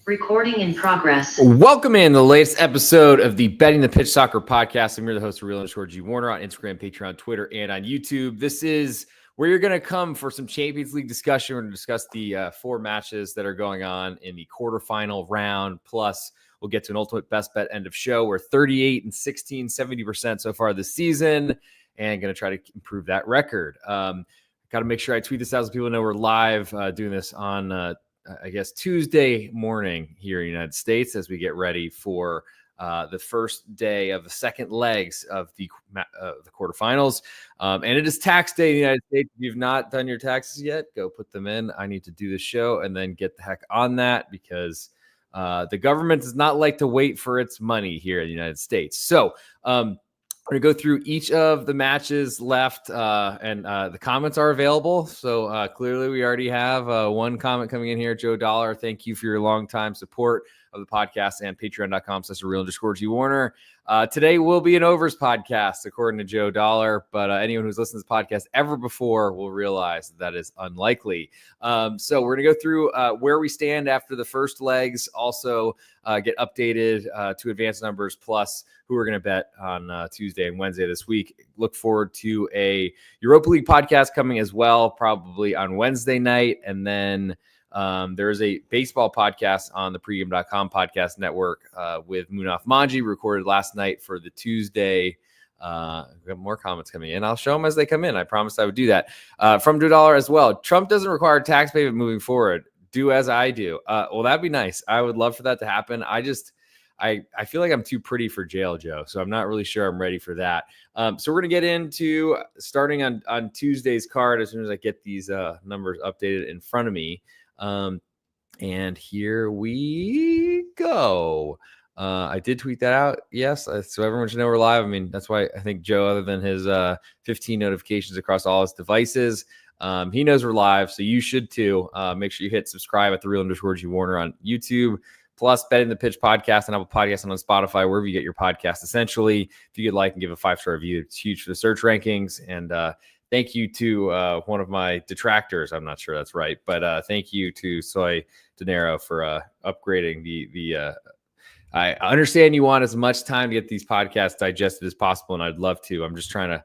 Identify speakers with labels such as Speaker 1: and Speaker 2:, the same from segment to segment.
Speaker 1: Recording in progress.
Speaker 2: Welcome in the latest episode of the Betting the Pitch Soccer podcast. I'm here, the host of Real_G Warner on Instagram, Patreon, Twitter, and on YouTube. This is where you're going to come for some Champions League discussion. We're going to discuss the four matches that are going on in the quarterfinal round. Plus, we'll get to an ultimate best bet end of show. We're 38 and 16, 70% so far this season, and going to try to improve that record. Got to make sure I tweet this out so people know we're live doing this on Tuesday morning here in the United States as we get ready for the first day of the second legs of the quarterfinals. And it is tax day in the United States. If you've not done your taxes yet, go put them in. I need to do the show and then get the heck on that because the government does not like to wait for its money here in the United States. So, we're going to go through each of the matches left, and the comments are available. So clearly we already have one comment coming in here. Joe Dollar, thank you for your longtime support of the podcast and patreon.com/real_G Warner. Today will be an overs podcast, according to Joe Dollar, but anyone who's listened to this podcast ever before will realize that is unlikely. So we're going to go through where we stand after the first legs, also get updated to advanced numbers, plus who we're going to bet on Tuesday and Wednesday this week. Look forward to a Europa League podcast coming as well, probably on Wednesday night. And then there's a baseball podcast on the pregame.com podcast network with Munaf Manji, recorded last night for the Tuesday. We have more comments coming in. I'll show them as they come in. I promised I would do that. From Joe Dollar as well. Trump doesn't require tax payment moving forward. Do as I do. Well, that'd be nice. I would love for that to happen. I feel like I'm too pretty for jail, Joe, so I'm not really sure I'm ready for that. So we're going to get into starting on Tuesday's card as soon as I get these numbers updated in front of me. And here we go. I did tweet that out. Yes. So everyone should know we're live. I mean, that's why I think Joe, other than his 15 notifications across all his devices, he knows we're live. So you should too. Make sure you hit subscribe at the Real_G Warner on YouTube. Plus, Betting the Pitch podcast and Apple Podcasts and on Spotify, wherever you get your podcast. Essentially, if you could like and give a 5-star review, it's huge for the search rankings. And thank you to one of my detractors. I'm not sure that's right, but thank you to Soy Dinero for upgrading the. I understand you want as much time to get these podcasts digested as possible, and I'd love to. I'm just trying to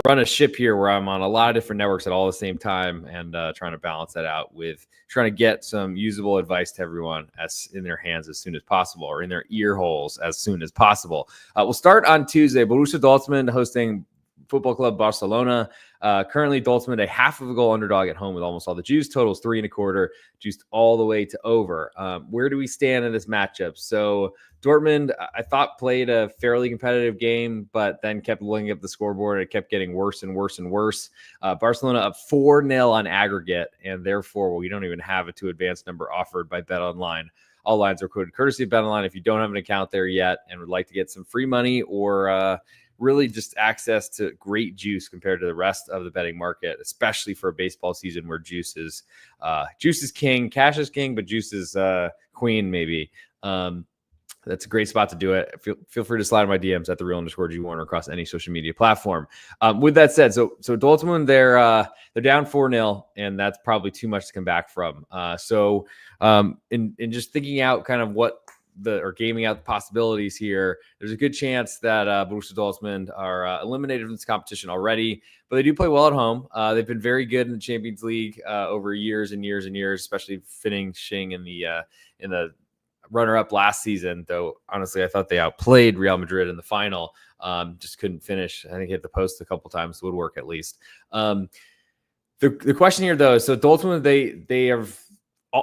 Speaker 2: run a ship here where I'm on a lot of different networks at all the same time and trying to balance that out with trying to get some usable advice to everyone as in their hands as soon as possible, or in their ear holes as soon as possible. We'll start on Tuesday. Borussia Dortmund hosting Football Club Barcelona. Currently Dortmund a half of a goal underdog at home with almost all the juice. Totals 3.25, juiced all the way to over. Where do we stand in this matchup? So Dortmund, I thought, played a fairly competitive game, but then kept looking up the scoreboard. And it kept getting worse and worse and worse. Barcelona up 4-0 on aggregate, and therefore we don't even have a 2 advanced number offered by BetOnline. All lines are quoted courtesy of BetOnline. If you don't have an account there yet and would like to get some free money or really just access to great juice compared to the rest of the betting market, especially for a baseball season where juice is king, cash is king, but juice is queen maybe. That's a great spot to do it. Feel free to slide in my DMs at the Real_G Warner across any social media platform. With that said, so Dortmund, they're down 4-0, and that's probably too much to come back from. So in just thinking out kind of gaming out the possibilities here, there's a good chance that Borussia Dortmund are eliminated from this competition already, but they do play well at home. They've been very good in the Champions League over years and years and years, especially finishing in the runner-up last season, though honestly I thought they outplayed Real Madrid in the final. Just couldn't finish. I think hit the post a couple times, woodwork at least. The question here though, so Dortmund, they have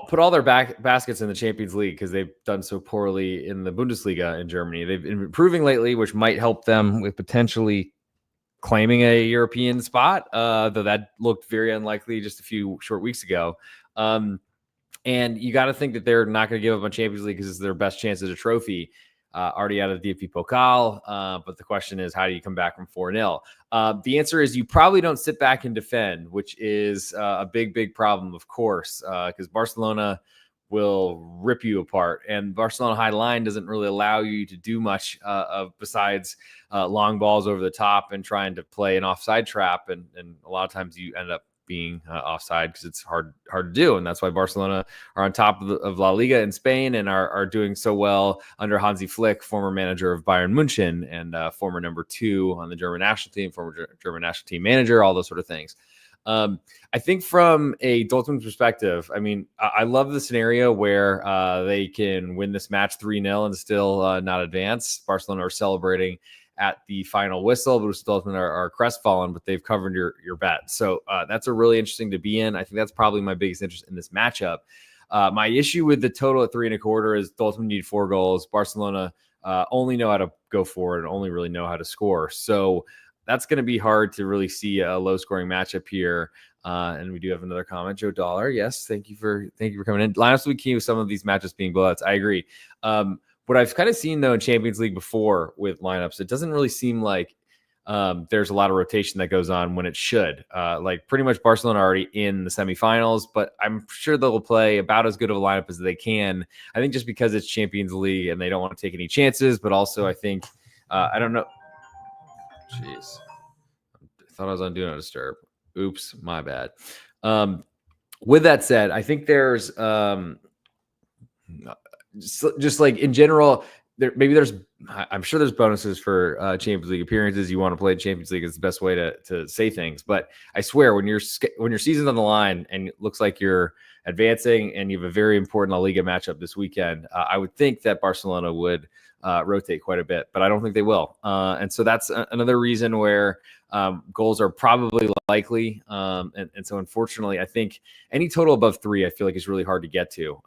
Speaker 2: put all their baskets in the Champions League because they've done so poorly in the Bundesliga in Germany. They've been improving lately, which might help them with potentially claiming a European spot, though that looked very unlikely just a few short weeks ago. And you got to think that they're not going to give up on Champions League because it's their best chance at a trophy, already out of the DFB Pokal. But the question is, how do you come back from 4-0? The answer is you probably don't sit back and defend, which is a big problem, of course, because Barcelona will rip you apart. And Barcelona high line doesn't really allow you to do much besides long balls over the top and trying to play an offside trap. And a lot of times you end up being offside because it's hard to do. And that's why Barcelona are on top of La Liga in Spain and are doing so well under Hansi Flick, former manager of Bayern München and former number 2 on the German national team, former German national team manager, all those sort of things. I think from a Dortmund perspective, I mean, I love the scenario where they can win this match 3-0 and still not advance. Barcelona are celebrating at the final whistle, but Dortmund are crestfallen, but they've covered your bet. So that's a really interesting to be in. I think that's probably my biggest interest in this matchup. My issue with the total at 3.25 is Dortmund need 4 goals. Barcelona only know how to go forward and only really know how to score. So that's going to be hard to really see a low scoring matchup here. And we do have another comment, Joe Dollar. Yes. Thank you for coming in. Lineups will be key with some of these matches being blowouts. I agree. What I've kind of seen though in Champions League before with lineups, it doesn't really seem like there's a lot of rotation that goes on when it should. Like pretty much Barcelona are already in the semifinals, but I'm sure they'll play about as good of a lineup as they can. I think just because it's Champions League and they don't want to take any chances, but also I think, I don't know. Jeez. I thought I was on Do Not Disturb. Oops, my bad. With that said, I think there's just like in general, I'm sure there's bonuses for Champions League appearances. You want to play Champions League is the best way to say things. But I swear, when your season's on the line and it looks like you're advancing and you have a very important La Liga matchup this weekend, I would think that Barcelona would rotate quite a bit, but I don't think they will. And so that's another reason where goals are probably likely. And so unfortunately, I think any total above 3, I feel like is really hard to get to,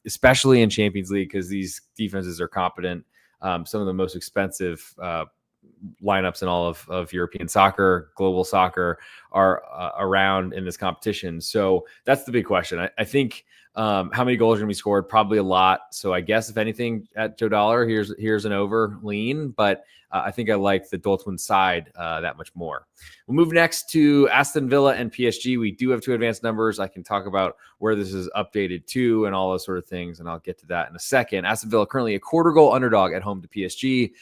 Speaker 2: especially in Champions League, because these defenses are competent. Some of the most expensive lineups in all of European soccer, global soccer are around in this competition. So that's the big question. I think how many goals are going to be scored? Probably a lot. So I guess if anything at Joe Dollar, here's an over lean, but I think I like the Dortmund side that much more. We'll move next to Aston Villa and PSG. We do have 2 advanced numbers. I can talk about where this is updated to and all those sort of things, and I'll get to that in a second. Aston Villa currently a quarter goal underdog at home to PSG.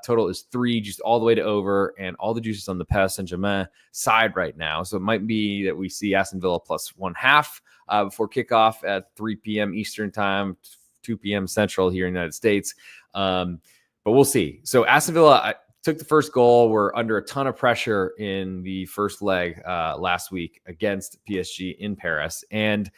Speaker 2: Total is 3, just all the way to over, and all the juices on the Paris Saint-Germain side right now. So it might be that we see Aston Villa plus 1/2 before kickoff at 3 p.m. Eastern time, 2 p.m. Central here in the United States. But we'll see. So Aston Villa took the first goal. We're under a ton of pressure in the first leg last week against PSG in Paris. And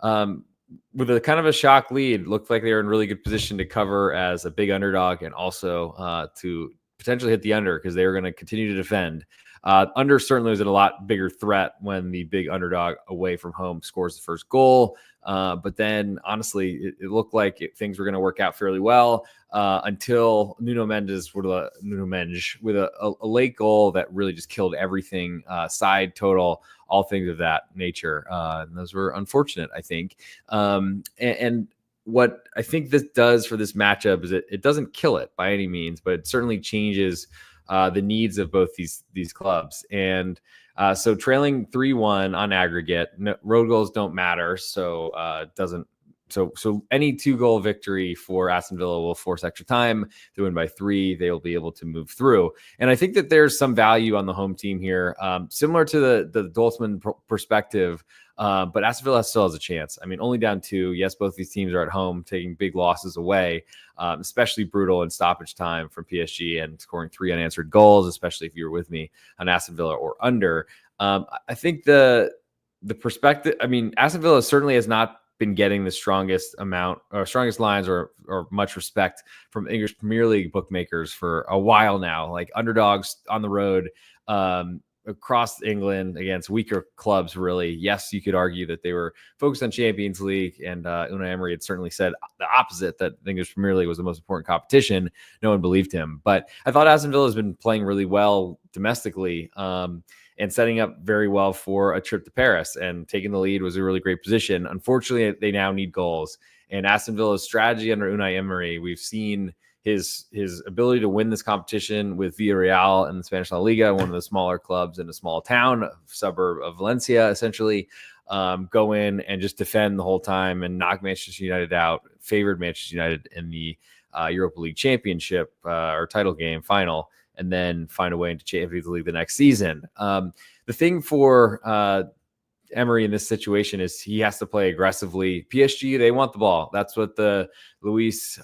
Speaker 2: with a kind of a shock lead, looked like they were in really good position to cover as a big underdog and also to potentially hit the under because they were going to continue to defend. Under certainly was a lot bigger threat when the big underdog away from home scores the first goal. But then, honestly, it looked like things were going to work out fairly well until Nuno Mendes with a late goal that really just killed everything, side total, all things of that nature. And those were unfortunate, I think. And what I think this does for this matchup is it doesn't kill it by any means, but it certainly changes the needs of both these clubs. And so trailing 3-1 on aggregate, road goals don't matter. So So any 2-goal victory for Aston Villa will force extra time. They win by 3. They will be able to move through. And I think that there's some value on the home team here, similar to the Dortmund perspective. But Aston Villa still has a chance. I mean, only down 2. Yes, both these teams are at home taking big losses away, especially brutal in stoppage time from PSG and scoring 3 unanswered goals, especially if you were with me on Aston Villa or under. I think the perspective, I mean, Aston Villa certainly has not been getting the strongest amount or strongest lines or much respect from English Premier League bookmakers for a while now, like underdogs on the road across England against weaker clubs. Really. Yes. You could argue that they were focused on Champions League, and Unai Emery had certainly said the opposite, that the English Premier League was the most important competition. No one believed him, but I thought Aston Villa has been playing really well domestically, and setting up very well for a trip to Paris, and taking the lead was a really great position. Unfortunately, they now need goals, and Aston Villa's strategy under Unai Emery, we've seen his ability to win this competition with Villarreal in the Spanish La Liga, one of the smaller clubs in a small town, suburb of Valencia, essentially, go in and just defend the whole time and knock Manchester United out, favored Manchester United in the Europa League Championship or title game final, and then find a way into Champions League the next season. The thing for Emery in this situation is he has to play aggressively. PSG, they want the ball. That's what the Luis,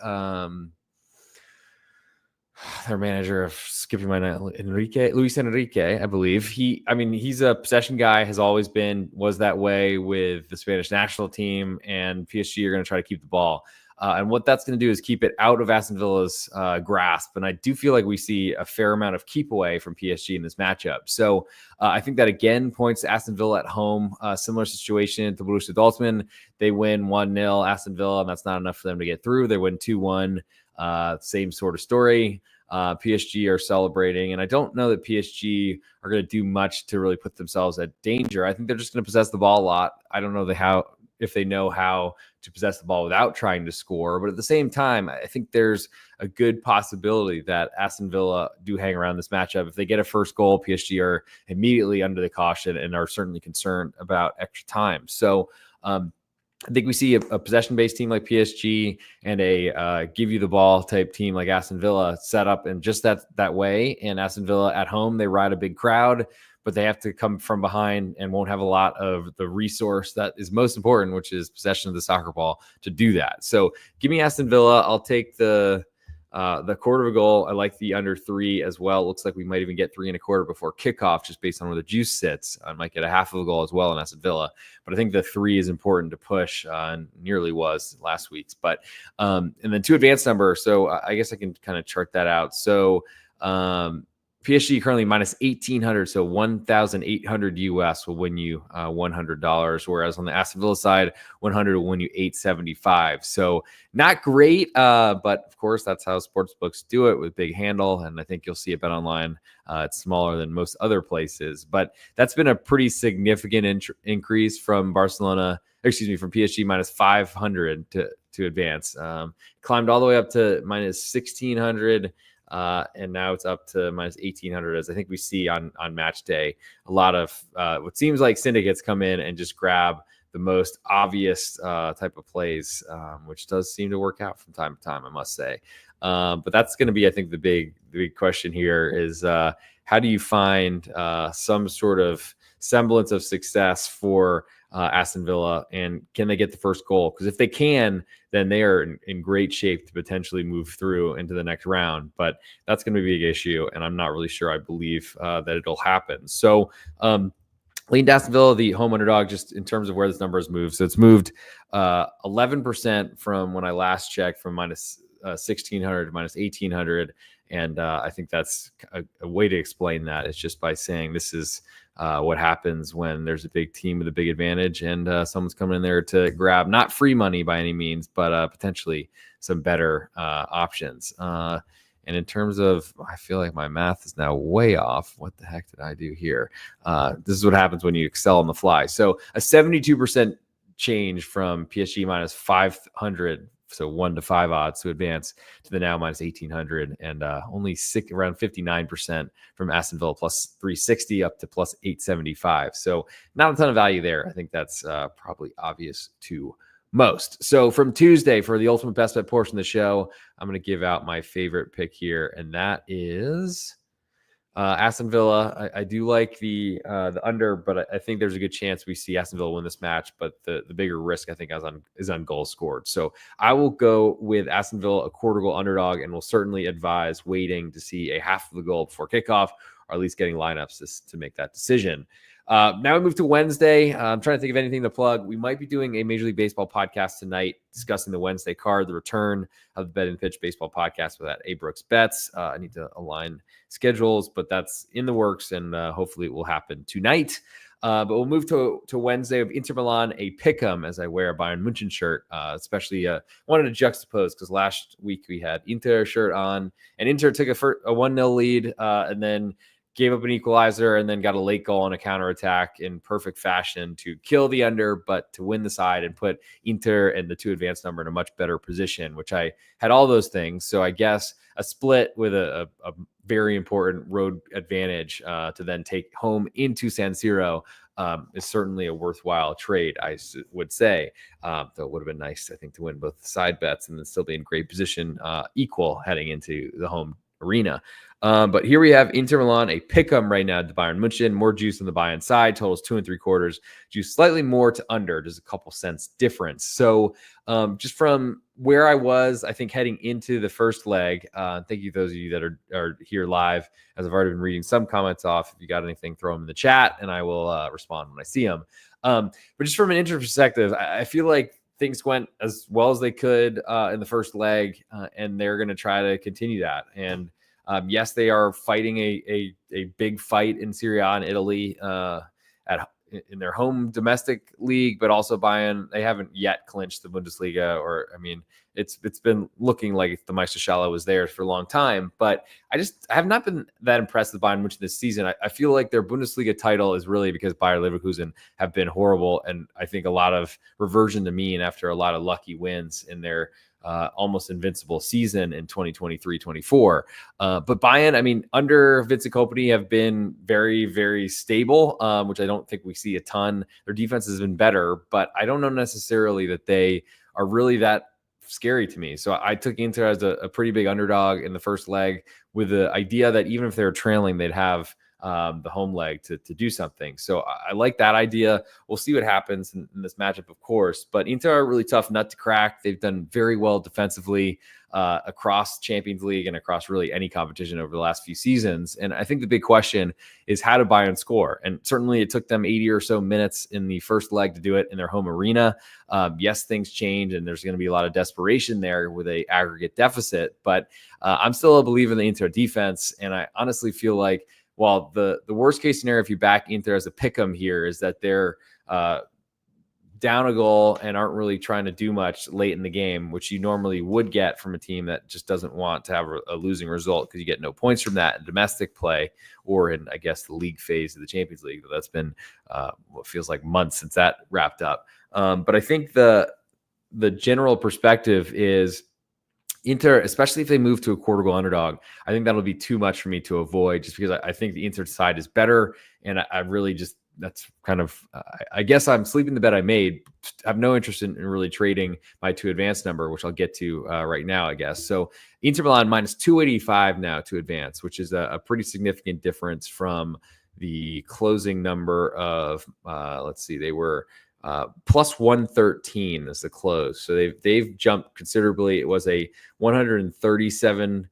Speaker 2: their manager of skipping my name, Luis Enrique, I believe. He's a possession guy, has always was that way with the Spanish national team, and PSG are going to try to keep the ball. And what that's going to do is keep it out of Aston Villa's grasp. And I do feel like we see a fair amount of keep away from PSG in this matchup. So I think that again points to Aston Villa at home. Similar situation to Borussia Dortmund. They win 1-0 Aston Villa, and that's not enough for them to get through. They win 2-1. Same sort of story. PSG are celebrating, and I don't know that PSG are going to do much to really put themselves at danger. I think they're just going to possess the ball a lot. I don't know if they know how to possess the ball without trying to score. But at the same time, I think there's a good possibility that Aston Villa do hang around this matchup. If they get a first goal, PSG are immediately under the caution and are certainly concerned about extra time. So I think we see a possession-based team like PSG and a give you the ball type team like Aston Villa set up in just that way. And Aston Villa at home, they ride a big crowd, but they have to come from behind and won't have a lot of the resource that is most important, which is possession of the soccer ball to do that. So give me Aston Villa. I'll take the quarter of a goal. I like the under 3 as well. It looks like we might even get 3.25 before kickoff, just based on where the juice sits. I might get a half of a goal as well in Aston Villa, but I think the 3 is important to push, and nearly was last week's. But and then 2 advanced number. So I guess I can kind of chart that out. So PSG currently minus 1,800, so 1,800 US will win you $100, whereas on the Aston Villa side, 100 will win you 875. So not great, but of course that's how sportsbooks do it, with big handle, and I think you'll see at BetOnline. It's smaller than most other places, but that's been a pretty significant increase from from PSG minus 500 to advance. Climbed all the way up to minus 1,600. And now it's up to minus 1,800, as I think we see on match day. A lot of what seems like syndicates come in and just grab the most obvious type of plays, which does seem to work out from time to time, I must say. But that's going to be, I think, the big question here is how do you find some sort of semblance of success for Aston Villa, and can they get the first goal? Because if they can, then they are in great shape to potentially move through into the next round. But that's going to be a big issue, and I'm not really sure I believe that it'll happen. So lean to Aston Villa, the home underdog, just in terms of where this number has moved. So it's moved 11% from when I last checked, from minus 1,600 to minus 1,800. And I think that's a way to explain that. It's just by saying this is what happens when there's a big team with a big advantage, and someone's coming in there to grab not free money by any means, but potentially some better options. And in terms of, I feel like my math is now way off. What the heck did I do here? This is what happens when you excel on the fly. So a 72% change from PSG minus 500, so 1 to 5 odds to advance, to the now minus 1,800, and only around 59% from Aston Villa plus 360 up to plus 875. So not a ton of value there. I think that's probably obvious to most. So from Tuesday, for the ultimate best bet portion of the show, I'm going to give out my favorite pick here, and that is Aston Villa. I do like the under, but I think there's a good chance we see Aston Villa win this match. But the bigger risk, I think, is on goals scored. So I will go with Aston Villa, a quarter goal underdog, and will certainly advise waiting to see a half of the goal before kickoff, or at least getting lineups to make that decision. Now we move to Wednesday. I'm trying to think of anything to plug. We might be doing a Major League Baseball podcast tonight, discussing the Wednesday card, the return of the Bet and Pitch Baseball podcast with that A. Brooks Bets. I need to align schedules, but that's in the works, and hopefully it will happen tonight. But we'll move to Wednesday of Inter Milan, a pick'em, as I wear a Bayern München shirt. Especially wanted to juxtapose, because last week we had Inter shirt on, and Inter took a 1-0 lead, and then gave up an equalizer, and then got a late goal on a counterattack in perfect fashion to kill the under, but to win the side and put Inter and the 2 advanced number in a much better position, which I had all those things. So I guess a split with a very important road advantage to then take home into San Siro is certainly a worthwhile trade, I would say. Though it would have been nice, I think, to win both side bets and then still be in great position, equal heading into the home arena. But here we have Inter Milan, a pick'em right now to Bayern Munchen, more juice on the buy-in side, totals 2.75, juice slightly more to under, just a couple cents difference. So just from where I was, I think heading into the first leg, thank you to those of you that are here live, as I've already been reading some comments off. If you got anything, throw them in the chat, and I will respond when I see them. But just from an Inter perspective, I feel like things went as well as they could in the first leg, and they're going to try to continue that. And yes, they are fighting a big fight in Serie A in Italy in their home domestic league, but also Bayern, they haven't yet clinched the Bundesliga, it's been looking like the Meisterschale was there for a long time, but I have not been that impressed with Bayern Munich this season. I feel like their Bundesliga title is really because Bayer Leverkusen have been horrible, and I think a lot of reversion to mean after a lot of lucky wins in their almost invincible season in 2023-24. But Bayern, under Vincent Kompany have been very, very stable, which I don't think we see a ton. Their defense has been better, but I don't know necessarily that they are really that scary to me. So I took Inter as a pretty big underdog in the first leg with the idea that even if they were trailing, they'd have the home leg to do something. So I like that idea. We'll see what happens in this matchup, of course. But Inter are a really tough nut to crack. They've done very well defensively across Champions League and across really any competition over the last few seasons. And I think the big question is, how did Bayern score? And certainly it took them 80 or so minutes in the first leg to do it in their home arena. Yes, things change, and there's going to be a lot of desperation there with an aggregate deficit. But I'm still a believer in the Inter defense, and I honestly feel like, while the worst case scenario, if you back Inter as a pick'em here, is that they're down a goal and aren't really trying to do much late in the game, which you normally would get from a team that just doesn't want to have a losing result, because you get no points from that in domestic play or in, I guess, the league phase of the Champions League. That's been what feels like months since that wrapped up. But I think the general perspective is, Inter, especially if they move to a quarter goal underdog, I think that'll be too much for me to avoid, just because I think the Inter side is better. And I really just, that's kind of, I guess I'm sleeping the bet I made. I have no interest in really trading my to advance number, which I'll get to right now, I guess. So Inter Milan minus 285 now to advance, which is a pretty significant difference from the closing number of, let's see, they were plus 113 is the close. So they've jumped considerably. It was a 137%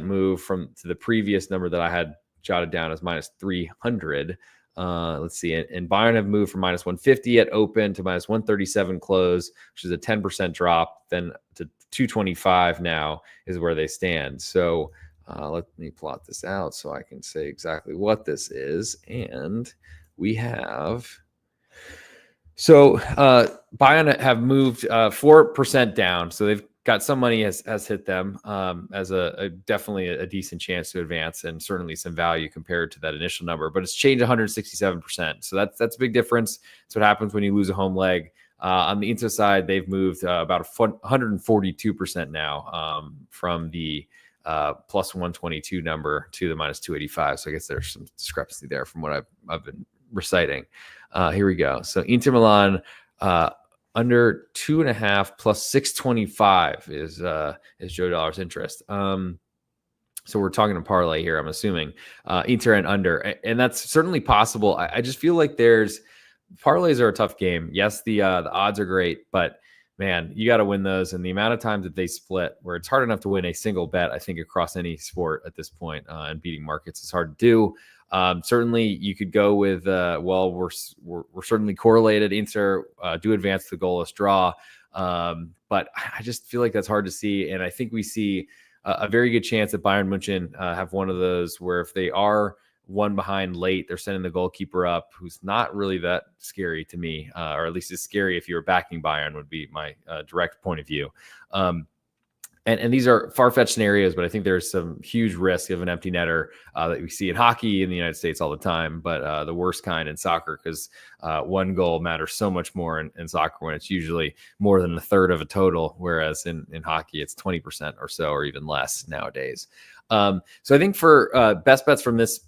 Speaker 2: move to the previous number that I had jotted down as minus 300. Let's see. And Bayern have moved from minus 150 at open to minus 137 close, which is a 10% drop. Then to 225 now is where they stand. So let me plot this out so I can say exactly what this is. And we have... So Bayern have moved 4% down. So they've got some money has hit them as definitely a decent chance to advance, and certainly some value compared to that initial number. But it's changed 167%. So that's a big difference. That's what happens when you lose a home leg. On the Inter side, they've moved about 142% now from the plus 122 number to the minus 285. So I guess there's some discrepancy there from what I've been reciting. Here we go. So Inter Milan under 2.5 plus 625 is Joe Dollar's interest. So we're talking a parlay here, I'm assuming. Inter and under, and that's certainly possible. I just feel like parlays are a tough game. Yes, the odds are great, but man, you got to win those. And the amount of times that they split, where it's hard enough to win a single bet, I think, across any sport at this point, and beating markets is hard to do. Certainly you could go with, we're certainly correlated. Inter do advance the goalless draw. But I just feel like that's hard to see. And I think we see a very good chance that Bayern Munchen have one of those where, if they are one behind late, they're sending the goalkeeper up, who's not really that scary to me, or at least it's scary if you were backing Bayern, would be my direct point of view. And these are far-fetched scenarios, but I think there's some huge risk of an empty netter that we see in hockey in the United States all the time, but the worst kind in soccer, because one goal matters so much more in soccer when it's usually more than a third of a total, whereas in hockey it's 20% or so, or even less nowadays. So I think for best bets from this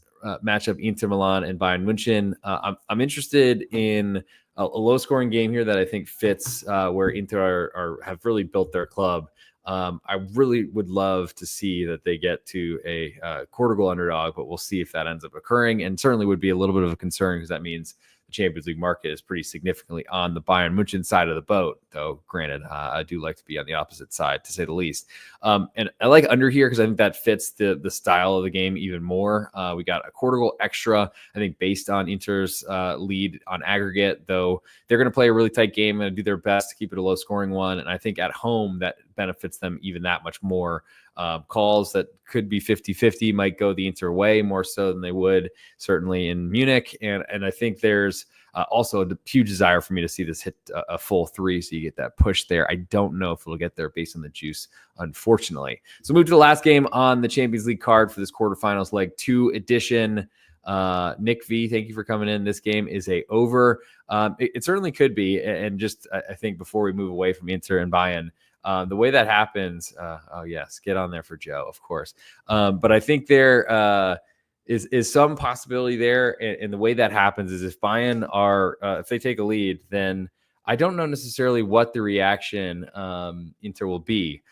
Speaker 2: matchup, Inter Milan and Bayern Munchen, I'm interested in a low-scoring game here that I think fits where Inter have really built their club. I really would love to see that they get to a quarter goal underdog, but we'll see if that ends up occurring, and certainly would be a little bit of a concern because that means the Champions League market is pretty significantly on the Bayern Munchen side of the boat, though granted, I do like to be on the opposite side, to say the least. And I like under here because I think that fits the style of the game even more. We got a quarter goal extra, I think, based on Inter's lead on aggregate, though they're going to play a really tight game and do their best to keep it a low-scoring one. And I think at home that benefits them even that much more. Calls that could be 50-50 might go the Inter way more so than they would certainly in Munich. And I think there's also a huge desire for me to see this hit a full 3, so you get that push there. I don't know if it'll get there based on the juice, unfortunately. So move to the last game on the Champions League card for this quarterfinals leg 2 edition. Nick V, thank you for coming in. This game is a over. It certainly could be. And just, I think before we move away from Inter and Bayern, the way that happens, oh yes, get on there for Joe, of course. But I think there is some possibility there. And the way that happens is if Bayern are, if they take a lead, then I don't know necessarily what the reaction Inter will be.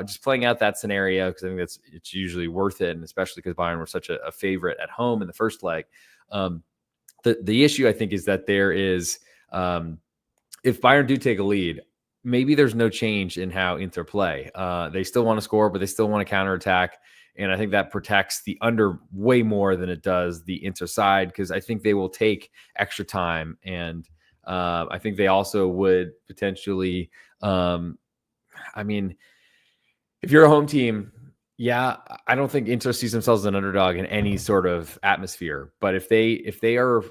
Speaker 2: Just playing out that scenario, because I think it's usually worth it, and especially because Bayern were such a favorite at home in the first leg. The issue, I think, is that there is, if Bayern do take a lead, maybe there's no change in how Inter play. They still want to score, but they still want to counterattack. And I think that protects the under way more than it does the Inter side, because I think they will take extra time. And I think they also would potentially, I mean, if you're a home team, yeah, I don't think Inter sees themselves as an underdog in any sort of atmosphere. But if they are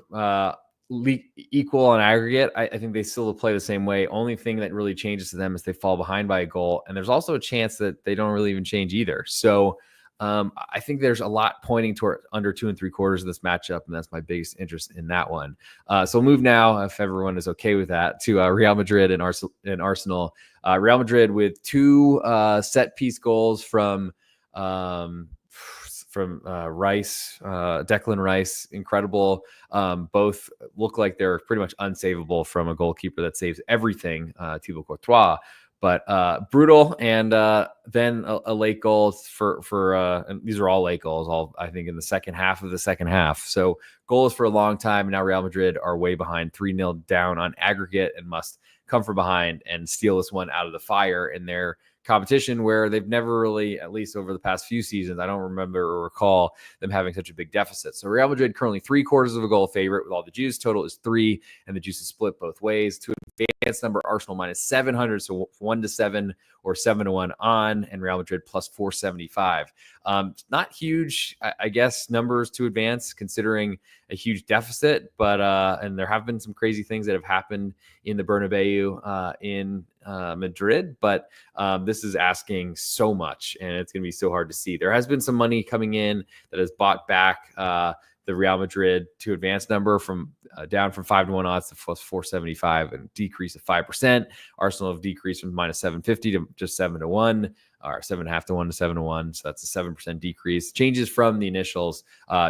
Speaker 2: equal on aggregate, I think they still play the same way. Only thing that really changes to them is they fall behind by a goal, and there's also a chance that they don't really even change either. So I think there's a lot pointing toward under 2 3/4 of this matchup, and that's my biggest interest in that one. So we'll move now, if everyone is okay with that, to Real Madrid and Arsenal. Real Madrid with 2 set piece goals from Rice, Declan Rice, incredible. Both look like they're pretty much unsavable from a goalkeeper that saves everything, Thibaut Courtois. But brutal, and then a late goal for and these are all late goals, all I think in the second half of the second half. So goals for a long time, and now Real Madrid are way behind, 3-0 down on aggregate, and must come from behind and steal this one out of the fire in their competition, where they've never really, at least over the past few seasons, I don't remember or recall them having such a big deficit. So Real Madrid currently 3/4 of a goal favorite with all the juice. Total is 3, and the juice is split both ways. To advance number, Arsenal -700, so 1-7 or 7-1 on, and Real Madrid +475. Not huge, I guess, numbers to advance considering a huge deficit, but and there have been some crazy things that have happened in the Bernabeu in Madrid, but this is asking so much, and it's going to be so hard to see. There has been some money coming in that has bought back the Real Madrid to advance number from down from 5-1 odds to +475, and decrease of 5%. Arsenal have decreased from -750 to just 7-1, or 7.5 to 1 to 7-1. So that's a 7% decrease. Changes from the initials,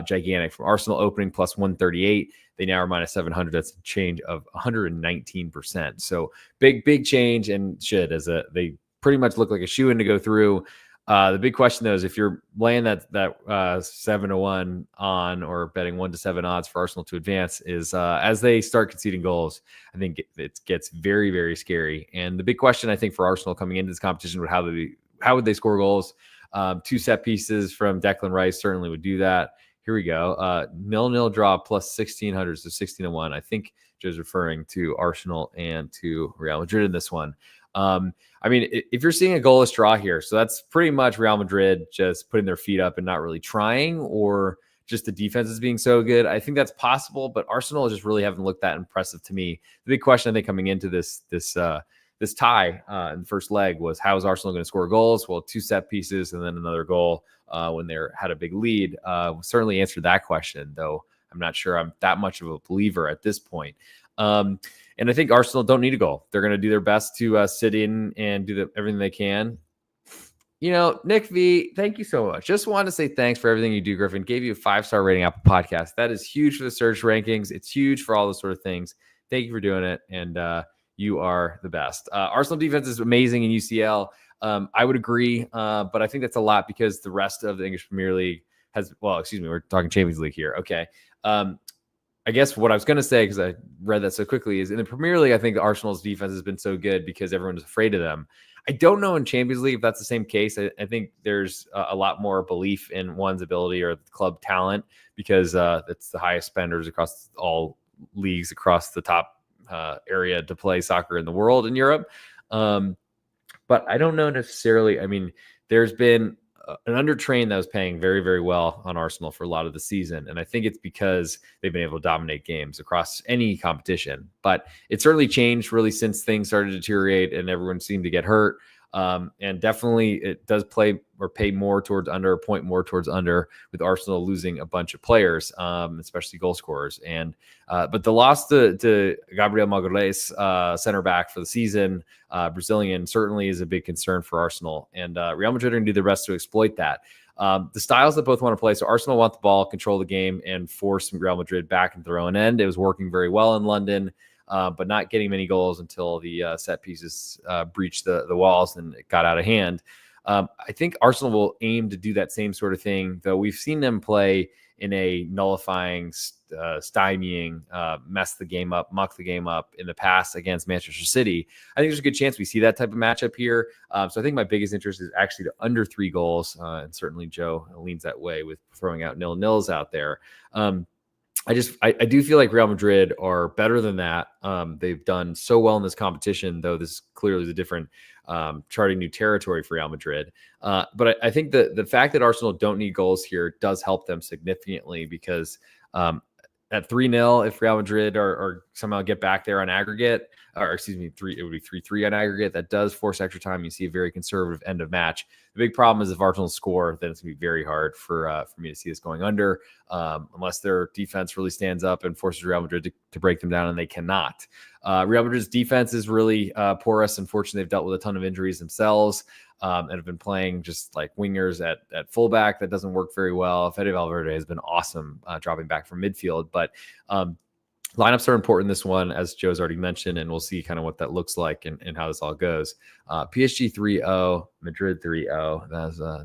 Speaker 2: gigantic. From Arsenal opening +138, they now are -700. That's a change of 119%. So big change, and they pretty much look like a shoe-in to go through. The big question, though, is if you're laying that 7-1 on, or betting 1-7 odds for Arsenal to advance, is as they start conceding goals, I think it gets very, very scary. And the big question, I think, for Arsenal coming into this competition would how would they score goals? 2 set pieces from Declan Rice certainly would do that. Here we go. 0-0 draw +1600, so 16-1. I think Joe's referring to Arsenal and to Real Madrid in this one. I mean, if you're seeing a goalless draw here, so that's pretty much Real Madrid just putting their feet up and not really trying, or just the defense is being so good. I think that's possible, but Arsenal just really haven't looked that impressive to me. The big question, I think, coming into this tie in the first leg was, how is Arsenal going to score goals? Well, 2 set pieces and then another goal when they had a big lead. Certainly answered that question, though I'm not sure I'm that much of a believer at this point. And I think Arsenal don't need a goal. They're going to do their best to sit in and do everything they can. You know, Nick V, thank you so much. Just wanted to say thanks for everything you do, Griffin. Gave you a 5-star rating Apple Podcast. That is huge for the search rankings. It's huge for all those sort of things. Thank you for doing it, and you are the best. Arsenal defense is amazing in UCL. I would agree, but I think that's a lot because the rest of the English Premier League we're talking Champions League here. Okay. I guess what I was going to say, because I read that so quickly, is in the Premier League, I think Arsenal's defense has been so good because everyone's afraid of them. I don't know in Champions League if that's the same case. I think there's a lot more belief in one's ability or the club talent because it's the highest spenders across all leagues across the top area to play soccer in the world in Europe. But I don't know necessarily. I mean, there's been an undertrain that was paying very, very well on Arsenal for a lot of the season. And I think it's because they've been able to dominate games across any competition. But it certainly changed really since things started to deteriorate and everyone seemed to get hurt. And definitely it does play or pay more towards under, point more towards under, with Arsenal losing a bunch of players, especially goal scorers. And but the loss to Gabriel Magalhaes, center back for the season, Brazilian, certainly is a big concern for Arsenal. And Real Madrid are going to do the rest to exploit that. The styles that both want to play. So Arsenal want the ball, control the game, and force Real Madrid back into their own end. It was working very well in London. But not getting many goals until the set pieces breached the walls and it got out of hand. I think Arsenal will aim to do that same sort of thing, though we've seen them play in a nullifying, stymieing, mess the game up, muck the game up in the past against Manchester City. I think there's a good chance we see that type of matchup here. So I think my biggest interest is actually to under 3 goals. And certainly Joe leans that way with throwing out 0-0s out there. I do feel like Real Madrid are better than that. They've done so well in this competition, though this clearly is a different charting new territory for Real Madrid. But I think the fact that Arsenal don't need goals here does help them significantly because at 3-0, if Real Madrid or somehow get back there on aggregate, or excuse me, it would be 3-3 on aggregate. That does force extra time. You see a very conservative end of match. The big problem is if Arsenal score, then it's going to be very hard for me to see this going under, unless their defense really stands up and forces Real Madrid to break them down, and they cannot. Real Madrid's defense is really porous. Unfortunately, they've dealt with a ton of injuries themselves. And have been playing just like wingers at fullback. That doesn't work very well. Fede Valverde has been awesome dropping back from midfield, but lineups are important in this one, as Joe's already mentioned, and we'll see kind of what that looks like and how this all goes. PSG 3-0, Madrid 3-0.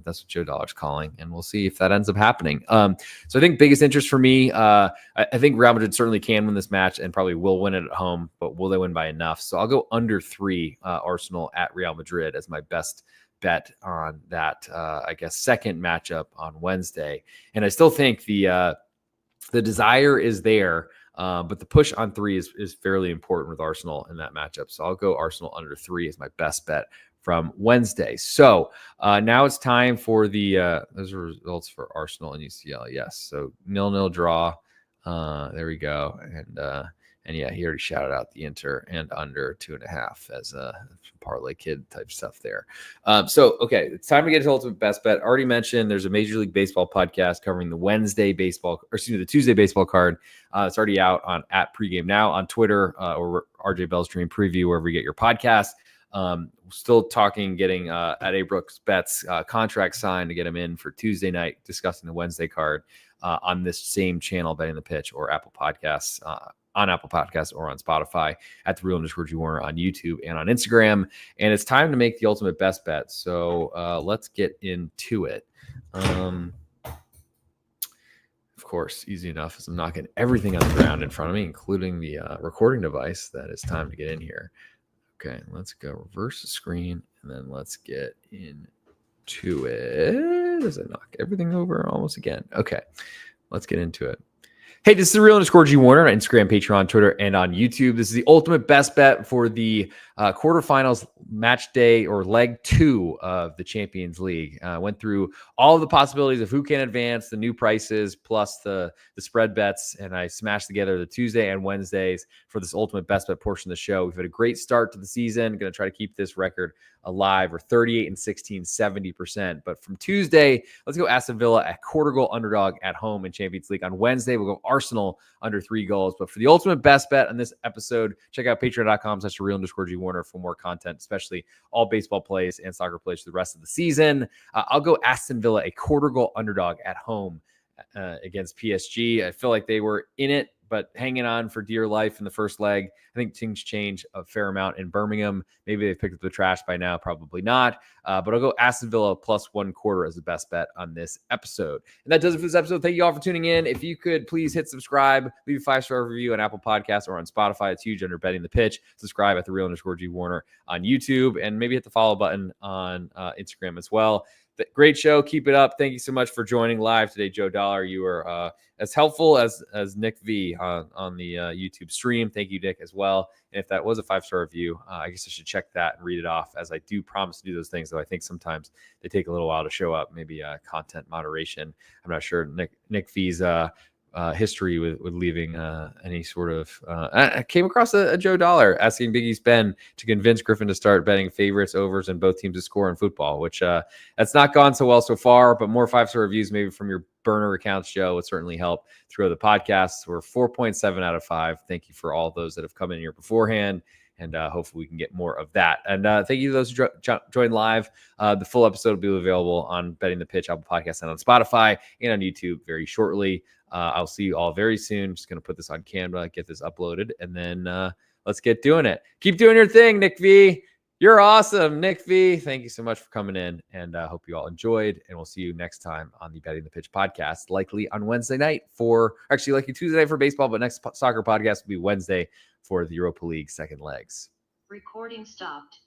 Speaker 2: That's what Joe Dollar's calling, and we'll see if that ends up happening. So I think biggest interest for me, I think Real Madrid certainly can win this match and probably will win it at home, but will they win by enough? So I'll go under 3 Arsenal at Real Madrid as my best bet on that, second matchup on Wednesday. And I still think the desire is there, but the push on 3 is fairly important with Arsenal in that matchup. So I'll go Arsenal under 3 as my best bet from Wednesday. So now it's time for those are results for Arsenal and UCL. Yes. So 0-0 draw. There we go. And yeah, he already shouted out the Inter and under 2.5 as a parlay kid type stuff there. Okay, it's time to get to ultimate best bet. Already mentioned there's a Major League Baseball podcast covering the Tuesday baseball card. It's already out on at Pregame Now on Twitter or RJ Bell's Dream Preview, wherever you get your podcast. Still talking, getting at A. Brooks Betts contract signed to get him in for Tuesday night, discussing the Wednesday card on this same channel, Betting the Pitch, or Apple Podcasts. On Apple Podcasts or on Spotify, at the Real_G Warner on YouTube and on Instagram. And it's time to make the ultimate best bet. So let's get into it. Of course, easy enough as I'm knocking everything on the ground in front of me, including the recording device. That is time to get in here. Okay, let's go reverse the screen and then let's get into it. Does it knock everything over almost again? Okay, let's get into it. Hey, this is the Real_G Warner on Instagram, Patreon, Twitter, and on YouTube. This is the ultimate best bet for the quarterfinals match day or leg 2 of the Champions League. Went through all of the possibilities of who can advance, the new prices, plus the spread bets, and I smashed together the Tuesday and Wednesdays for this ultimate best bet portion of the show. We've had a great start to the season. Going to try to keep this record alive. We're 38-16, 70%. But from Tuesday, let's go Aston Villa at quarter goal underdog at home in Champions League. On Wednesday, we'll go Arsenal under 3 goals. But for the ultimate best bet on this episode, check out patreon.com/Real_G Warner for more content, especially all baseball plays and soccer plays for the rest of the season. I'll go Aston Villa, a quarter goal underdog at home against PSG. I feel like they were in it but hanging on for dear life in the first leg. I think things change a fair amount in Birmingham. Maybe they've picked up the trash by now, probably not. But I'll go Aston Villa plus 1/4 as the best bet on this episode. And that does it for this episode. Thank you all for tuning in. If you could please hit subscribe, leave a 5-star review on Apple Podcasts or on Spotify. It's huge under Betting the Pitch. Subscribe at @thereal_G Warner on YouTube, and maybe hit the follow button on Instagram as well. Great show. Keep it up. Thank you so much for joining live today, Joe Dollar. You were as helpful as Nick V on the YouTube stream. Thank you, Nick, as well. And if that was a 5-star review, I guess I should check that and read it off, as I do promise to do those things, though I think sometimes they take a little while to show up. Maybe content moderation. I'm not sure. Nick V's history with leaving any sort of I came across a Joe Dollar asking Big East Ben to convince Griffin to start betting favorites, overs, and both teams to score in football, which that's not gone so well so far, but more 5-star reviews maybe from your burner accounts, Joe, would certainly help through the podcasts. We're 4.7 out of 5. Thank you for all those that have come in here beforehand. And hopefully we can get more of that. And thank you to those who joined live. The full episode will be available on Betting the Pitch, Apple Podcasts, and on Spotify and on YouTube very shortly. I'll see you all very soon. Just going to put this on Canva, get this uploaded, and then let's get doing it. Keep doing your thing, Nick V. You're awesome, Nick V. Thank you so much for coming in, and I hope you all enjoyed. And we'll see you next time on the Betting the Pitch podcast, likely on Wednesday night likely Tuesday night for baseball, but next soccer podcast will be Wednesday for the Europa League second legs.
Speaker 1: Recording stopped.